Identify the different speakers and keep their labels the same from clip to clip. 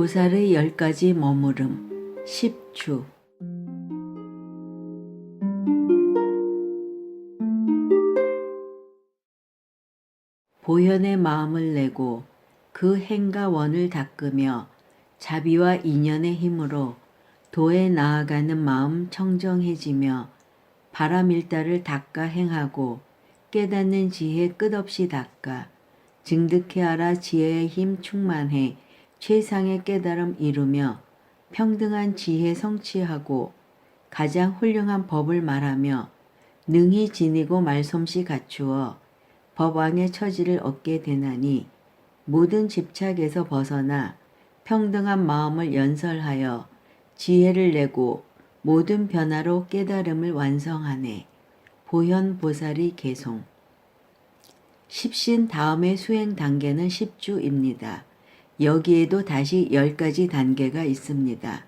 Speaker 1: 보살의 10가지 머무름 10주. 보현의 마음을 내고 그 행과 원을 닦으며 자비와 인연의 힘으로 도에 나아가는 마음 청정해지며 바람일다를 닦아 행하고 깨닫는 지혜 끝없이 닦아 증득해하라 지혜의 힘 충만해 최상의 깨달음 이루며 평등한 지혜 성취하고 가장 훌륭한 법을 말하며 능히 지니고 말솜씨 갖추어 법왕의 처지를 얻게 되나니 모든 집착에서 벗어나 평등한 마음을 연설하여 지혜를 내고 모든 변화로 깨달음을 완성하네. 보현보살의 개송. 십신 다음의 수행 단계는 10주입니다. 여기에도 다시 10가지 단계가 있습니다.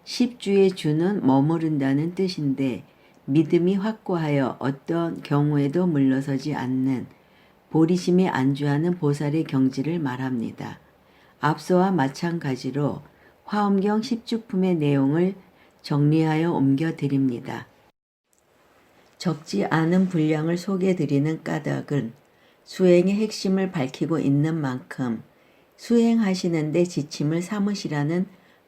Speaker 1: 10주의 주는 머무른다는 뜻인데 믿음이 확고하여 어떤 경우에도 물러서지 않는 보리심에 안주하는 보살의 경지를 말합니다. 앞서와 마찬가지로 화엄경 10주품의 내용을 정리하여 옮겨드립니다. 적지 않은 분량을 소개드리는 까닭은 수행의 핵심을 밝히고 있는 만큼 수행하시는데 지침을 삼으시라는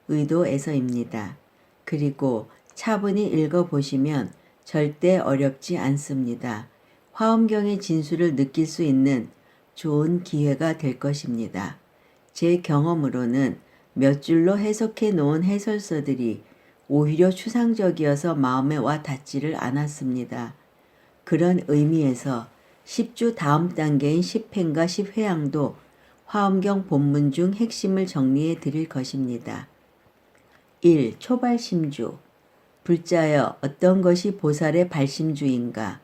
Speaker 1: 의도에서입니다. 그리고 차분히 읽어보시면 절대 어렵지 않습니다. 화엄경의 진수를 느낄 수 있는 좋은 기회가 될 것입니다. 제 경험으로는 몇 줄로 해석해 놓은 해설서들이 오히려 추상적이어서 마음에 와 닿지를 않았습니다. 그런 의미에서 10주 다음 단계인 10행과 10회양도 화엄경 본문 중 핵심을 정리해 드릴 것입니다. 1. 초발심주. 불자여 어떤 것이 보살의 발심주인가?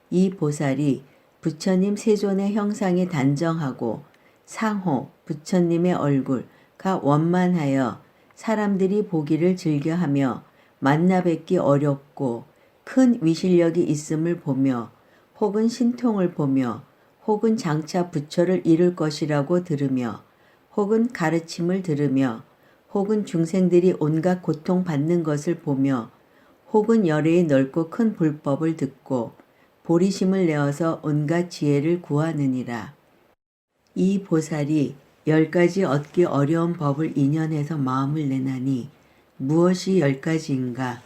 Speaker 1: 이 보살이 부처님 세존의 형상이 단정하고 상호 부처님의 얼굴가 원만하여 사람들이 보기를 즐겨하며 만나 뵙기 어렵고 큰 위실력이 있음을 보며 혹은 신통을 보며 혹은 장차 부처를 이룰 것이라고 들으며 혹은 가르침을 들으며 혹은 중생들이 온갖 고통받는 것을 보며 혹은 열애의 넓고 큰 불법을 듣고 보리심을 내어서 온갖 지혜를 구하느니라. 이 보살이 10가지 얻기 어려운 법을 인연해서 마음을 내나니 무엇이 10가지인가?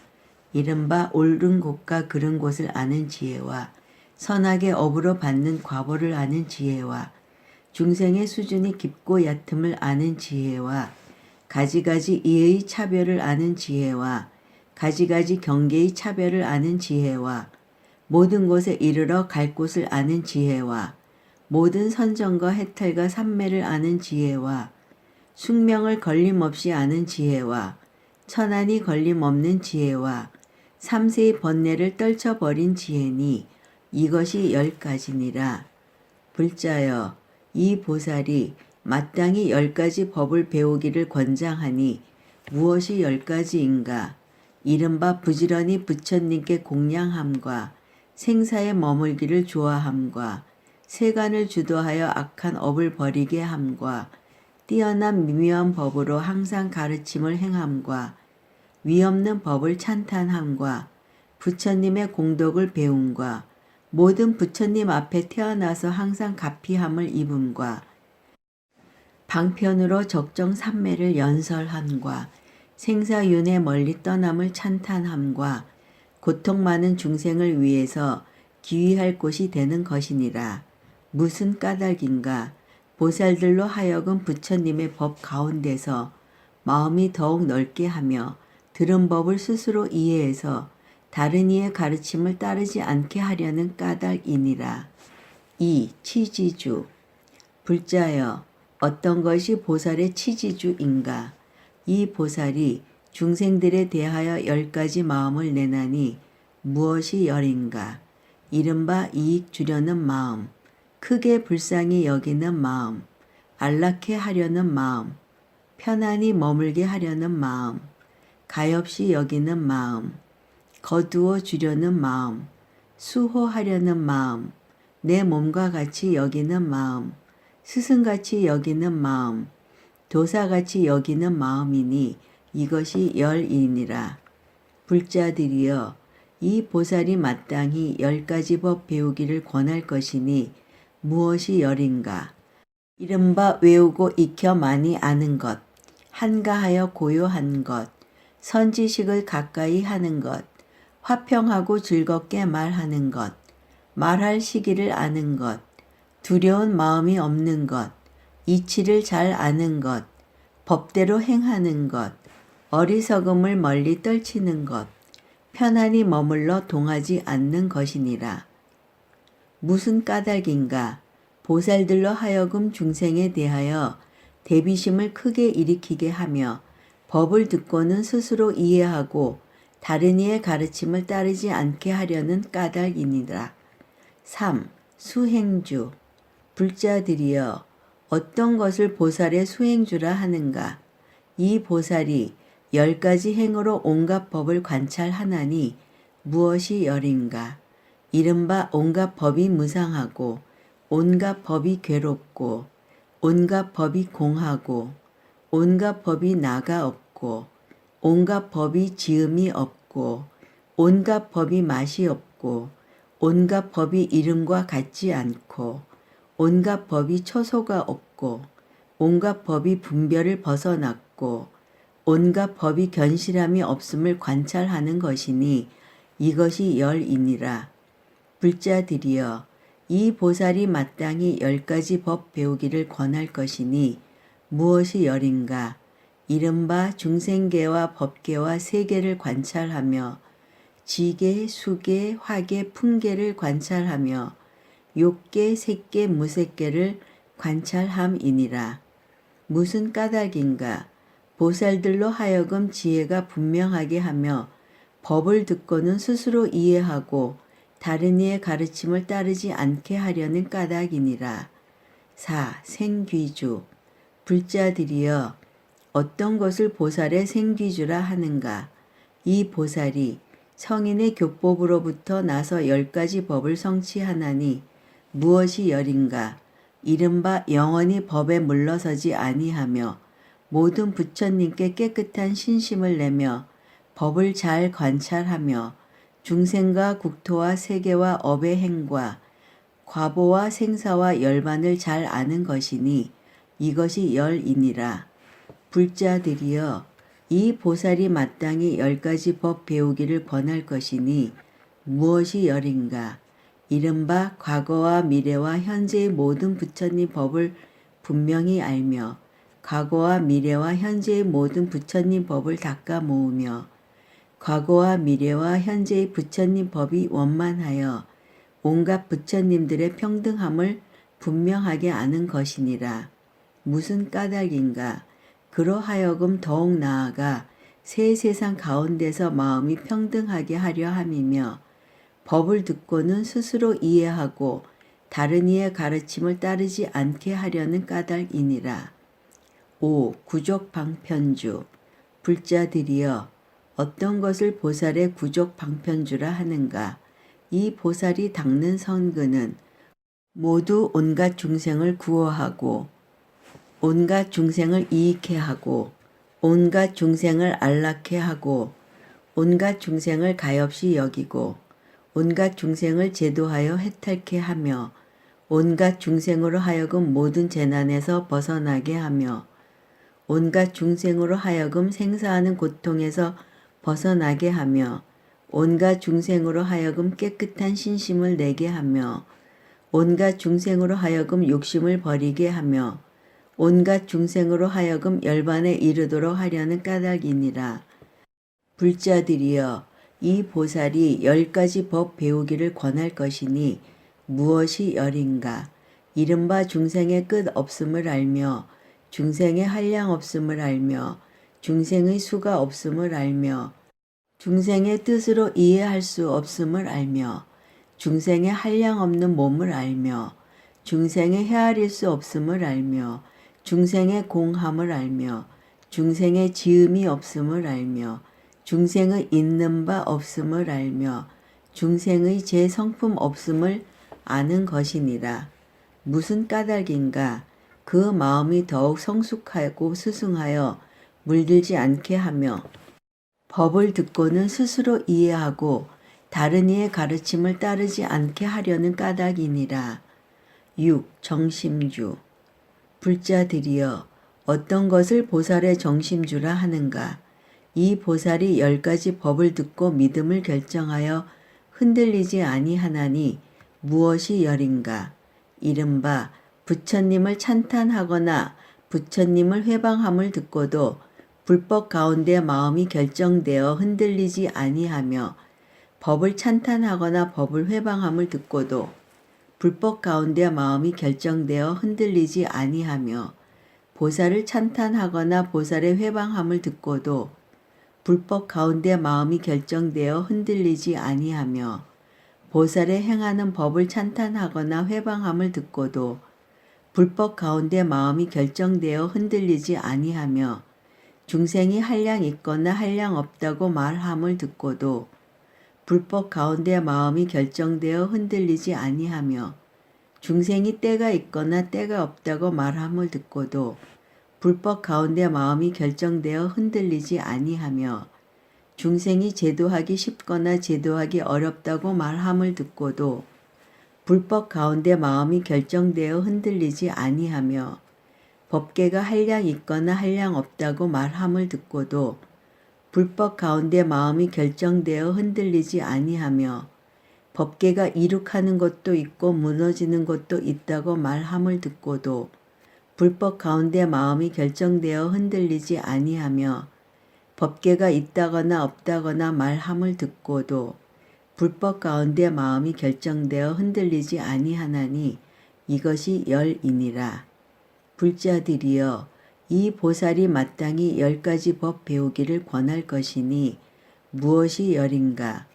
Speaker 1: 이른바 옳은 곳과 그른 곳을 아는 지혜와 선악의 업으로 받는 과보를 아는 지혜와 중생의 수준이 깊고 얕음을 아는 지혜와 가지가지 이의 차별을 아는 지혜와 가지가지 경계의 차별을 아는 지혜와 모든 곳에 이르러 갈 곳을 아는 지혜와 모든 선정과 해탈과 삼매를 아는 지혜와 숙명을 걸림없이 아는 지혜와 천안이 걸림없는 지혜와 삼세의 번뇌를 떨쳐버린 지혜니 이것이 10가지니라. 불자여 이 보살이 마땅히 10가지 법을 배우기를 권장하니 무엇이 10가지인가? 이른바 부지런히 부처님께 공양함과 생사에 머물기를 좋아함과 세간을 주도하여 악한 업을 버리게 함과 뛰어난 미묘한 법으로 항상 가르침을 행함과 위없는 법을 찬탄함과 부처님의 공덕을 배움과 모든 부처님 앞에 태어나서 항상 가피함을 입음과 방편으로 적정 삼매를 연설함과 생사윤회 멀리 떠남을 찬탄함과 고통 많은 중생을 위해서 기위할 곳이 되는 것이니라. 무슨 까닭인가? 보살들로 하여금 부처님의 법 가운데서 마음이 더욱 넓게 하며 들은 법을 스스로 이해해서 다른 이의 가르침을 따르지 않게 하려는 까닭이니라. 2. 치지주. 불자여 어떤 것이 보살의 치지주인가? 이 보살이 중생들에 대하여 10가지 마음을 내나니 무엇이 열인가? 이른바 이익 주려는 마음, 크게 불쌍히 여기는 마음, 안락해 하려는 마음, 편안히 머물게 하려는 마음, 가엾이 여기는 마음, 거두어 주려는 마음, 수호하려는 마음, 내 몸과 같이 여기는 마음, 스승같이 여기는 마음, 도사같이 여기는 마음이니 이것이 열이니라. 불자들이여 이 보살이 마땅히 10가지 법 배우기를 권할 것이니 무엇이 열인가? 이른바 외우고 익혀 많이 아는 것, 한가하여 고요한 것, 선지식을 가까이 하는 것, 화평하고 즐겁게 말하는 것, 말할 시기를 아는 것, 두려운 마음이 없는 것, 이치를 잘 아는 것, 법대로 행하는 것, 어리석음을 멀리 떨치는 것, 편안히 머물러 동하지 않는 것이니라. 무슨 까닭인가? 보살들로 하여금 중생에 대하여 대비심을 크게 일으키게 하며 법을 듣고는 스스로 이해하고 다른 이의 가르침을 따르지 않게 하려는 까닭이니라. 3. 수행주. 불자들이여 어떤 것을 보살의 수행주라 하는가? 이 보살이 10가지 행으로 온갖 법을 관찰하나니 무엇이 열인가? 이른바 온갖 법이 무상하고 온갖 법이 괴롭고 온갖 법이 공하고 온갖 법이 나가 없고 온갖 법이 지음이 없고 온갖 법이 맛이 없고 온갖 법이 이름과 같지 않고 온갖 법이 처소가 없고 온갖 법이 분별을 벗어났고 온갖 법이 견실함이 없음을 관찰하는 것이니 이것이 열이니라. 불자들이여 이 보살이 마땅히 10가지 법 배우기를 권할 것이니 무엇이 열인가? 이른바 중생계와 법계와 세계를 관찰하며 지계, 수계, 화계, 풍계를 관찰하며 욕계, 색계, 무색계를 관찰함이니라. 무슨 까닭인가? 보살들로 하여금 지혜가 분명하게 하며 법을 듣고는 스스로 이해하고 다른 이의 가르침을 따르지 않게 하려는 까닭이니라. 4. 생귀주. 불자들이여 어떤 것을 보살의 생귀주라 하는가? 이 보살이 성인의 교법으로부터 나서 10가지 법을 성취하나니 무엇이 열인가? 이른바 영원히 법에 물러서지 아니하며 모든 부처님께 깨끗한 신심을 내며 법을 잘 관찰하며 중생과 국토와 세계와 업의 행과 과보와 생사와 열반을 잘 아는 것이니 이것이 열이니라. 불자들이여 이 보살이 마땅히 10가지 법 배우기를 권할 것이니 무엇이 열인가? 이른바 과거와 미래와 현재의 모든 부처님 법을 분명히 알며 과거와 미래와 현재의 모든 부처님 법을 닦아 모으며 과거와 미래와 현재의 부처님 법이 원만하여 온갖 부처님들의 평등함을 분명하게 아는 것이니라. 무슨 까닭인가? 그러하여금 더욱 나아가 새 세상 가운데서 마음이 평등하게 하려 함이며 법을 듣고는 스스로 이해하고 다른 이의 가르침을 따르지 않게 하려는 까닭이니라. 5. 구족방편주. 불자들이여 어떤 것을 보살의 구족방편주라 하는가? 이 보살이 닦는 선근은 모두 온갖 중생을 구호하고 온갖 중생을 이익해 하고 온갖 중생을 안락해 하고 온갖 중생을 가엾이 여기고 온갖 중생을 제도하여 해탈케 하며 온갖 중생으로 하여금 모든 재난에서 벗어나게 하며 온갖 중생으로 하여금 생사하는 고통에서 벗어나게 하며 온갖 중생으로 하여금 깨끗한 신심을 내게 하며 온갖 중생으로 하여금 욕심을 버리게 하며 온갖 중생으로 하여금 열반에 이르도록 하려는 까닭이니라. 불자들이여 이 보살이 10가지 법 배우기를 권할 것이니 무엇이 열인가? 이른바 중생의 끝 없음을 알며 중생의 한량 없음을 알며 중생의 수가 없음을 알며 중생의 뜻으로 이해할 수 없음을 알며 중생의 한량 없는 몸을 알며 중생의 헤아릴 수 없음을 알며 중생의 공함을 알며 중생의 지음이 없음을 알며 중생의 있는 바 없음을 알며 중생의 제성품 없음을 아는 것이니라. 무슨 까닭인가? 그 마음이 더욱 성숙하고 스승하여 물들지 않게 하며 법을 듣고는 스스로 이해하고 다른 이의 가르침을 따르지 않게 하려는 까닭이니라. 6. 정심주. 불자들이여 어떤 것을 보살의 정심주라 하는가. 이 보살이 10가지 법을 듣고 믿음을 결정하여 흔들리지 아니하나니 무엇이 열인가. 이른바 부처님을 찬탄하거나 부처님을 회방함을 듣고도 불법 가운데 마음이 결정되어 흔들리지 아니하며 법을 찬탄하거나 법을 회방함을 듣고도 불법 가운데 마음이 결정되어 흔들리지 아니하며 보살을 찬탄하거나 보살의 회방함을 듣고도 불법 가운데 마음이 결정되어 흔들리지 아니하며 보살의 행하는 법을 찬탄하거나 회방함을 듣고도 불법 가운데 마음이 결정되어 흔들리지 아니하며 중생이 한량 있거나 한량 없다고 말함을 듣고도 불법 가운데 마음이 결정되어 흔들리지 아니하며 중생이 때가 있거나 때가 없다고 말함을 듣고도 불법 가운데 마음이 결정되어 흔들리지 아니하며 중생이 제도하기 쉽거나 제도하기 어렵다고 말함을 듣고도 불법 가운데 마음이 결정되어 흔들리지 아니하며 법계가 한량 있거나 한량 없다고 말함을 듣고도 불법 가운데 마음이 결정되어 흔들리지 아니하며 법계가 이룩하는 것도 있고 무너지는 것도 있다고 말함을 듣고도 불법 가운데 마음이 결정되어 흔들리지 아니하며 법계가 있다거나 없다거나 말함을 듣고도 불법 가운데 마음이 결정되어 흔들리지 아니하나니 이것이 열이니라. 불자들이여 이 보살이 마땅히 10가지 법 배우기를 권할 것이니 무엇이 열인가.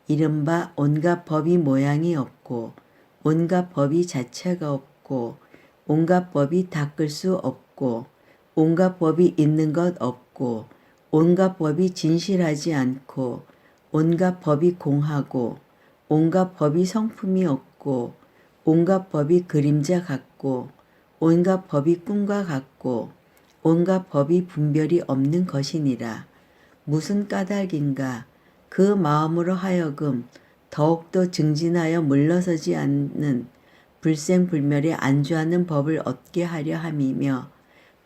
Speaker 1: 이른바 온갖 법이 모양이 없고 온갖 법이 자체가 없고 온갖 법이 닦을 수 없고 온갖 법이 있는 것 없고 온갖 법이 진실하지 않고 온갖 법이 공하고 온갖 법이 성품이 없고 온갖 법이 그림자 같고 온갖 법이 꿈과 같고 온갖 법이 분별이 없는 것이니라. 무슨 까닭인가. 그 마음으로 하여금 더욱더 증진하여 물러서지 않는 불생불멸에 안주하는 법을 얻게 하려 함이며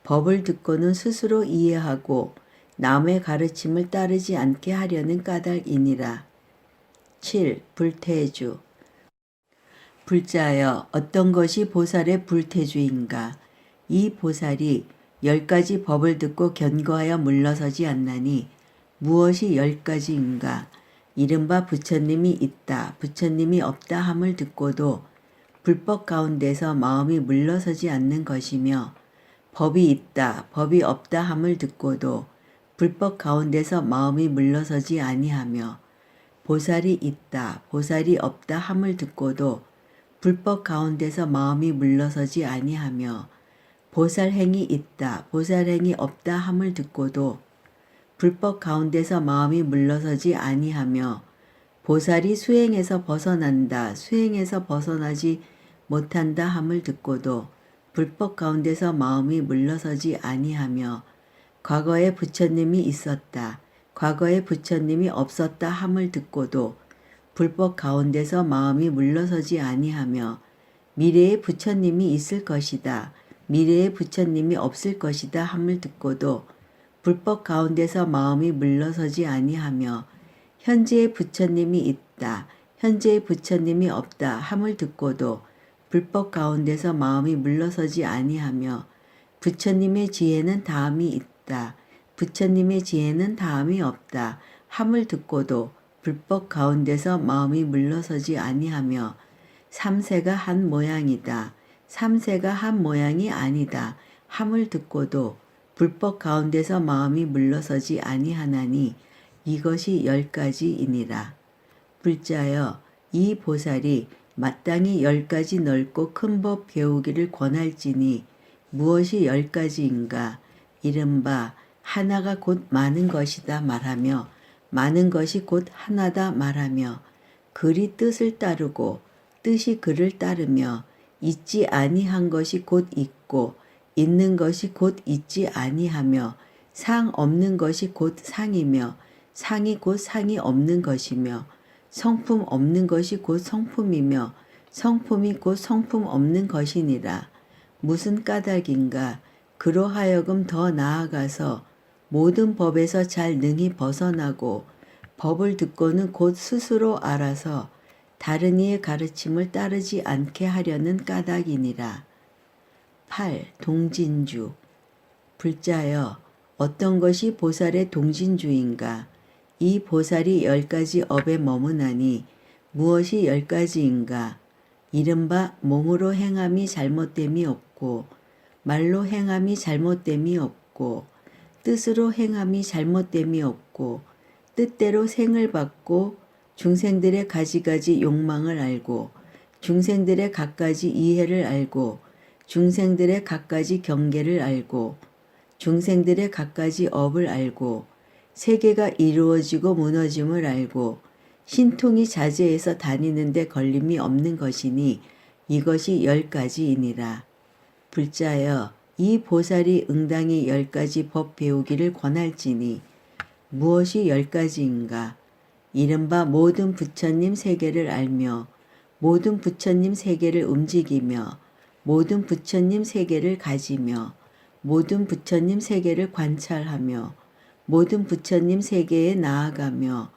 Speaker 1: 법을 듣고는 스스로 이해하고 남의 가르침을 따르지 않게 하려는 까닭이니라. 7. 불태주. 불자여 어떤 것이 보살의 불태주인가. 이 보살이 10가지 법을 듣고 견고하여 물러서지 않나니 무엇이 10가지인가. 이른바 부처님이 있다 부처님이 없다 함을 듣고도 불법 가운데서 마음이 물러서지 않는 것이며 법이 있다 법이 없다 함을 듣고도 불법 가운데서 마음이 물러서지 아니하며 보살이 있다 보살이 없다 함을 듣고도 불법 가운데서 마음이 물러서지 아니하며 보살행이 있다 보살행이 없다 함을 듣고도 불법 가운데서 마음이 물러서지 아니하며 보살이 수행에서 벗어난다 수행에서 벗어나지 못한다 함을 듣고도 불법 가운데서 마음이 물러서지 아니하며 과거에 부처님이 있었다 과거에 부처님이 없었다 함을 듣고도 불법 가운데서 마음이 물러서지 아니하며 미래에 부처님이 있을 것이다 미래에 부처님이 없을 것이다 함을 듣고도 불법 가운데서 마음이 물러서지 아니하며 현재의 부처님이 있다 현재의 부처님이 없다 함을 듣고도 불법 가운데서 마음이 물러서지 아니하며 부처님의 지혜는 다음이 있다 부처님의 지혜는 다음이 없다 함을 듣고도 불법 가운데서 마음이 물러서지 아니하며 삼세가 한 모양이다 삼세가 한 모양이 아니다 함을 듣고도 불법 가운데서 마음이 물러서지 아니하나니 이것이 10가지이니라. 불자여 이 보살이 마땅히 10가지 넓고 큰 법 배우기를 권할지니 무엇이 10가지인가. 이른바 하나가 곧 많은 것이다 말하며 많은 것이 곧 하나다 말하며 글이 뜻을 따르고 뜻이 글을 따르며 있지 아니한 것이 곧 있고 있는 것이 곧 있지 아니하며 상 없는 것이 곧 상이며 상이 곧 상이 없는 것이며 성품 없는 것이 곧 성품이며 성품이 곧 성품 없는 것이니라. 무슨 까닭인가? 그로하여금 더 나아가서 모든 법에서 잘 능히 벗어나고 법을 듣고는 곧 스스로 알아서 다른 이의 가르침을 따르지 않게 하려는 까닭이니라. 8. 동진주. 불자여, 어떤 것이 보살의 동진주인가? 이 보살이 10가지 업에 머무나니 무엇이 10가지인가? 이른바 몸으로 행함이 잘못됨이 없고 말로 행함이 잘못됨이 없고 뜻으로 행함이 잘못됨이 없고 뜻대로 생을 받고 중생들의 가지가지 욕망을 알고 중생들의 갖가지 이해를 알고 중생들의 갖가지 경계를 알고 중생들의 갖가지 업을 알고 세계가 이루어지고 무너짐을 알고 신통이 자제해서 다니는데 걸림이 없는 것이니 이것이 10가지이니라. 불자여, 이 보살이 응당히 10가지 법 배우기를 권할지니 무엇이 10가지인가? 이른바 모든 부처님 세계를 알며 모든 부처님 세계를 움직이며 모든 부처님 세계를 가지며 모든 부처님 세계를 관찰하며 모든 부처님 세계에 나아가며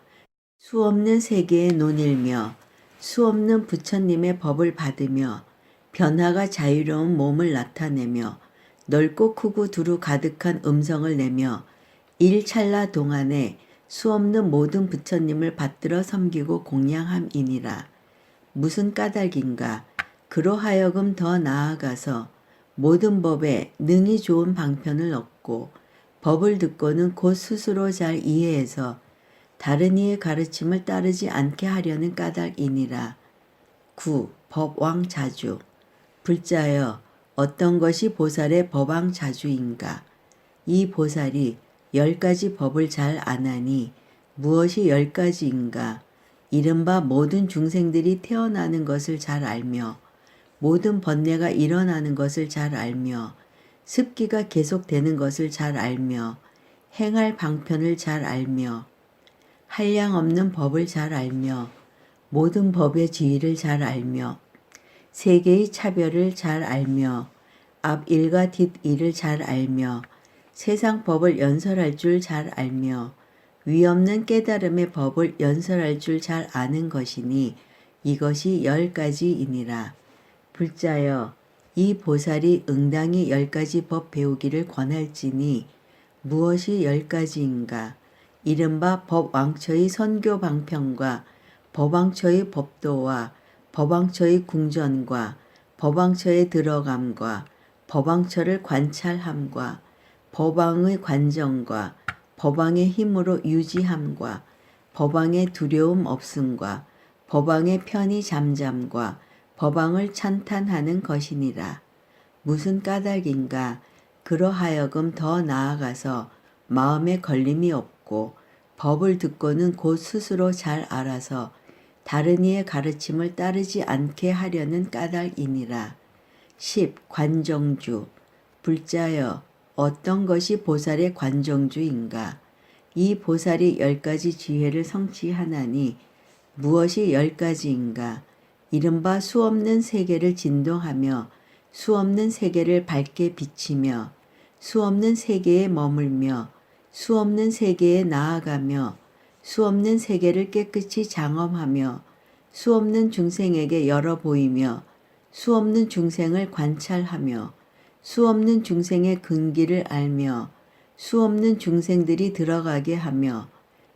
Speaker 1: 수없는 세계에 논일며 수없는 부처님의 법을 받으며 변화가 자유로운 몸을 나타내며 넓고 크고 두루 가득한 음성을 내며 일찰나 동안에 수없는 모든 부처님을 받들어 섬기고 공양함이니라. 무슨 까닭인가? 그로하여금 더 나아가서 모든 법에 능히 좋은 방편을 얻고 법을 듣고는 곧 스스로 잘 이해해서 다른 이의 가르침을 따르지 않게 하려는 까닭이니라. 9. 법왕자주. 불자여, 어떤 것이 보살의 법왕자주인가? 이 보살이 10가지 법을 잘 아나니 무엇이 10가지인가? 이른바 모든 중생들이 태어나는 것을 잘 알며 모든 번뇌가 일어나는 것을 잘 알며 습기가 계속되는 것을 잘 알며 행할 방편을 잘 알며 한량없는 법을 잘 알며 모든 법의 지위를 잘 알며 세계의 차별을 잘 알며 앞일과 뒷일을 잘 알며 세상 법을 연설할 줄 잘 알며 위없는 깨달음의 법을 연설할 줄 잘 아는 것이니 이것이 10가지이니라. 불자여, 이 보살이 응당히 10가지 법 배우기를 권할지니 무엇이 10가지인가? 이른바 법왕처의 선교 방편과 법왕처의 법도와 법왕처의 궁전과 법왕처에 들어감과 법왕처를 관찰함과 법왕의 관정과 법왕의 힘으로 유지함과 법왕의 두려움 없음과 법왕의 편히 잠잠과 법왕을 찬탄하는 것이니라. 무슨 까닭인가? 그로하여금 더 나아가서 마음에 걸림이 없고 법을 듣고는 곧 스스로 잘 알아서 다른 이의 가르침을 따르지 않게 하려는 까닭이니라. 10. 관정주. 불자여, 어떤 것이 보살의 관정주인가? 이 보살이 10가지 지혜를 성취하나니 무엇이 10가지인가? 이른바 수없는 세계를 진동하며 수없는 세계를 밝게 비치며 수없는 세계에 머물며 수없는 세계에 나아가며 수없는 세계를 깨끗이 장엄하며 수없는 중생에게 열어 보이며 수없는 중생을 관찰하며 수없는 중생의 근기를 알며 수없는 중생들이 들어가게 하며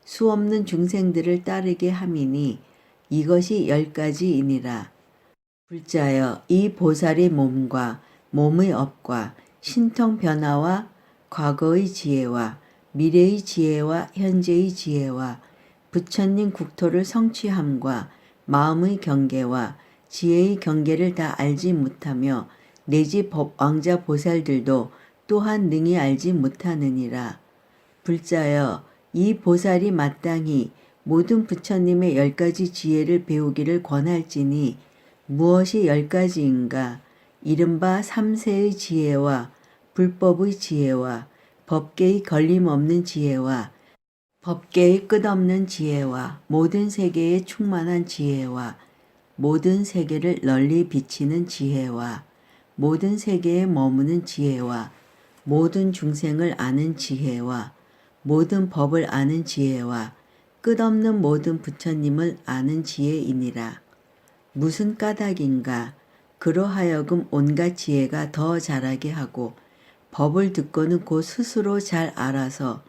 Speaker 1: 수없는 중생들을 따르게 함이니 이것이 10가지이니라. 불자여, 이 보살의 몸과 몸의 업과 신통 변화와 과거의 지혜와 미래의 지혜와 현재의 지혜와 부처님 국토를 성취함과 마음의 경계와 지혜의 경계를 다 알지 못하며 내지 법왕자 보살들도 또한 능히 알지 못하느니라. 불자여, 이 보살이 마땅히 모든 부처님의 10가지 지혜를 배우기를 권할지니 무엇이 10가지인가? 이른바 삼세의 지혜와 불법의 지혜와 법계의 걸림없는 지혜와 법계의 끝없는 지혜와 모든 세계에 충만한 지혜와 모든 세계를 널리 비치는 지혜와 모든 세계에 머무는 지혜와 모든 중생을 아는 지혜와 모든 법을 아는 지혜와 끝없는 모든 부처님을 아는 지혜이니라. 무슨 까닭인가? 그로하여금 온갖 지혜가 더 자라게 하고 법을 듣고는 곧 스스로 잘 알아서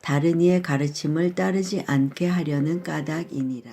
Speaker 1: 다른 이의 가르침을 따르지 않게 하려는 까닭이니라.